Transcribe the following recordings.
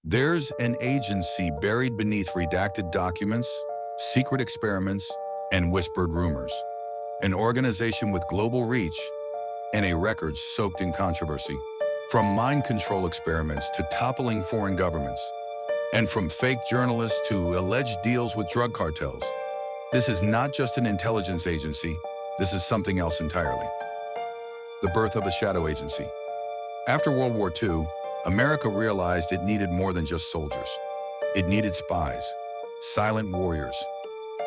There's an agency buried beneath redacted documents, secret experiments, and whispered rumors. An organization with global reach and a record soaked in controversy. From mind control experiments to toppling foreign governments, and from fake journalists to alleged deals with drug cartels. This is not just an intelligence agency, this is something else entirely. The birth of a shadow agency. After World War II, America realized it needed more than just soldiers. It needed spies, silent warriors,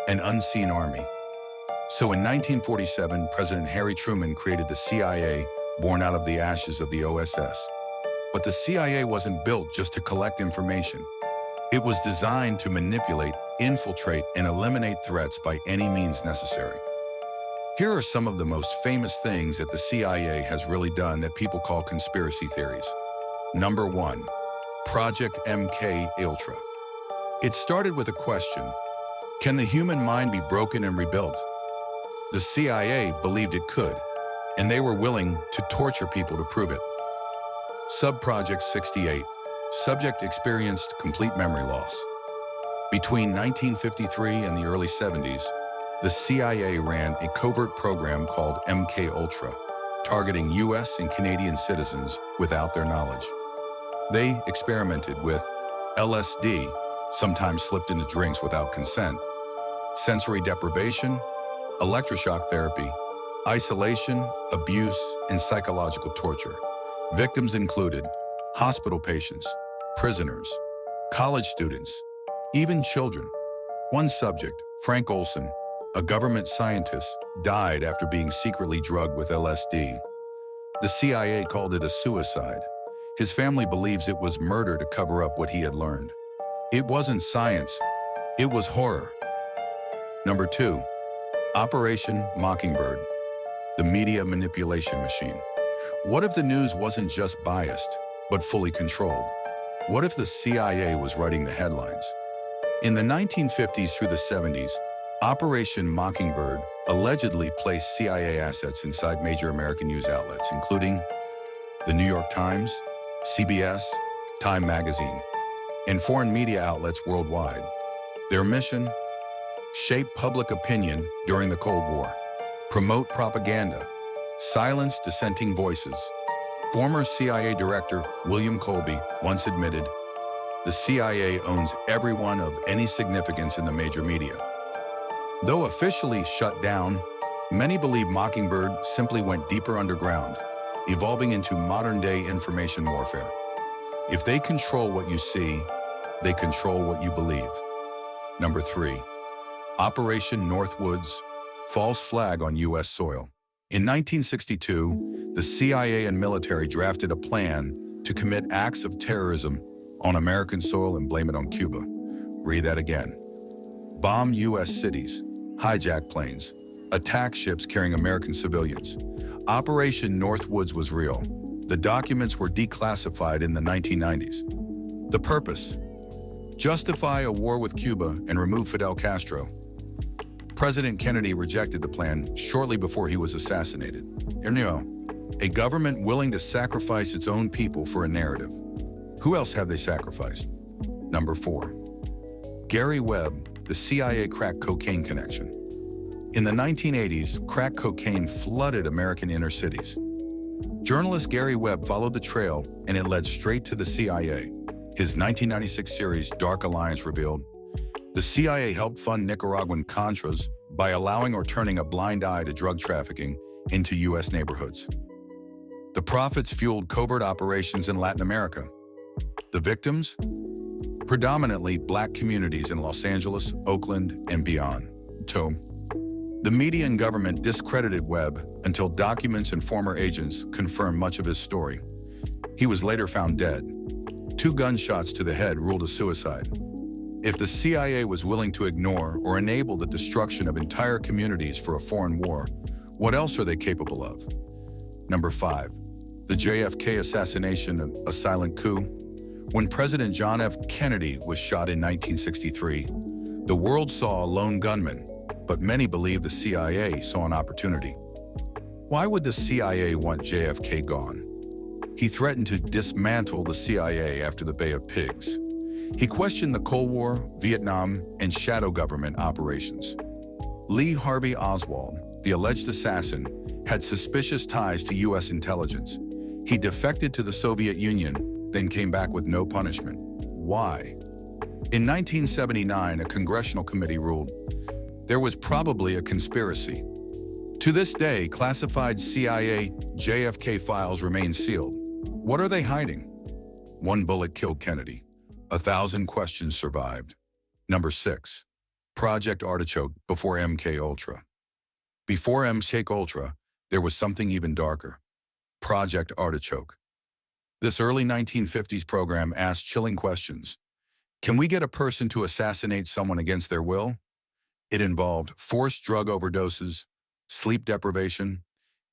an unseen army. So in 1947, President Harry Truman created the CIA, born out of the ashes of the OSS. But the CIA wasn't built just to collect information. It was designed to manipulate, infiltrate, and eliminate threats by any means necessary. Here are some of the most famous things that the CIA has really done that people call conspiracy theories. Number 1, Project MK Ultra. It started with a question: can the human mind be broken and rebuilt? The CIA believed it could, and they were willing to torture people to prove it. Subproject 68. Subject experienced complete memory loss. Between 1953 and the early 70s, the CIA ran a covert program called MK Ultra, targeting US and Canadian citizens without their knowledge. They experimented with LSD, sometimes slipped into drinks without consent, sensory deprivation, electroshock therapy, isolation, abuse, and psychological torture. Victims included hospital patients, prisoners, college students, even children. One subject, Frank Olson, a government scientist, died after being secretly drugged with LSD. The CIA called it a suicide. His family believes it was murder to cover up what he had learned. It wasn't science, it was horror. Number 2, Operation Mockingbird, the media manipulation machine. What if the news wasn't just biased, but fully controlled? What if the CIA was writing the headlines? In the 1950s through the 70s, Operation Mockingbird allegedly placed CIA assets inside major American news outlets, including the New York Times, CBS, Time Magazine, and foreign media outlets worldwide. Their mission? Shape public opinion during the Cold War, promote propaganda, silence dissenting voices. Former CIA Director William Colby once admitted, "The CIA owns everyone of any significance in the major media." Though officially shut down, many believe Mockingbird simply went deeper underground, evolving into modern-day information warfare. If they control what you see, they control what you believe. Number 3, Operation Northwoods, false flag on U.S. soil. In 1962, the CIA and military drafted a plan to commit acts of terrorism on American soil and blame it on Cuba. Read that again. Bomb U.S. cities, hijack planes, attack ships carrying American civilians. Operation Northwoods was real. The documents were declassified in the 1990s. The purpose? Justify a war with Cuba and remove Fidel Castro. President Kennedy rejected the plan shortly before he was assassinated. A government willing to sacrifice its own people for a narrative. Who else have they sacrificed? Number 4, Gary Webb, the CIA crack cocaine connection. In the 1980s, crack cocaine flooded American inner cities. Journalist Gary Webb followed the trail, and it led straight to the CIA. His 1996 series, Dark Alliance, revealed the CIA helped fund Nicaraguan Contras by allowing or turning a blind eye to drug trafficking into U.S. neighborhoods. The profits fueled covert operations in Latin America. The victims? Predominantly Black communities in Los Angeles, Oakland, and beyond. The media and government discredited Webb until documents and former agents confirmed much of his story. He was later found dead. 2 gunshots to the head ruled a suicide. If the CIA was willing to ignore or enable the destruction of entire communities for a foreign war, what else are they capable of? Number 5, the JFK assassination, a silent coup. When President John F. Kennedy was shot in 1963, the world saw a lone gunman, but many believe the CIA saw an opportunity. Why would the CIA want JFK gone? He threatened to dismantle the CIA after the Bay of Pigs. He questioned the Cold War, Vietnam, and shadow government operations. Lee Harvey Oswald, the alleged assassin, had suspicious ties to U.S. intelligence. He defected to the Soviet Union, then came back with no punishment. Why? In 1979, a congressional committee ruled there was probably a conspiracy. To this day, classified CIA JFK files remain sealed. What are they hiding? One bullet killed Kennedy. 1,000 questions survived. Number 6. Project Artichoke before MK Ultra. Before MK Ultra, there was something even darker. Project Artichoke. This early 1950s program asked chilling questions. Can we get a person to assassinate someone against their will? It involved forced drug overdoses, sleep deprivation,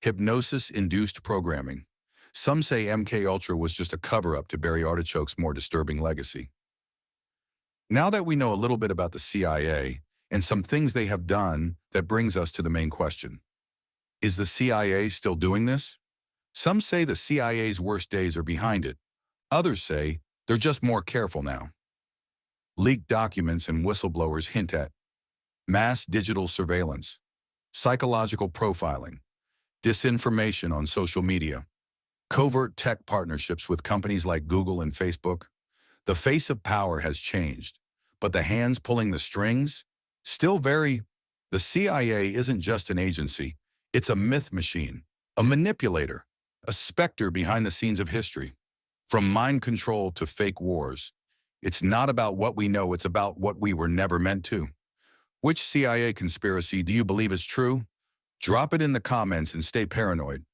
hypnosis-induced programming. Some say MK Ultra was just a cover-up to bury Artichoke's more disturbing legacy. Now that we know a little bit about the CIA and some things they have done, that brings us to the main question. Is the CIA still doing this? Some say the CIA's worst days are behind it. Others say they're just more careful now. Leaked documents and whistleblowers hint at mass digital surveillance, psychological profiling, disinformation on social media, covert tech partnerships with companies like Google and Facebook. The face of power has changed, but the hands pulling the strings still vary. The CIA isn't just an agency, it's a myth machine, a manipulator, a specter behind the scenes of history. From mind control to fake wars, it's not about what we know, it's about what we were never meant to. Which CIA conspiracy do you believe is true? Drop it in the comments and stay paranoid.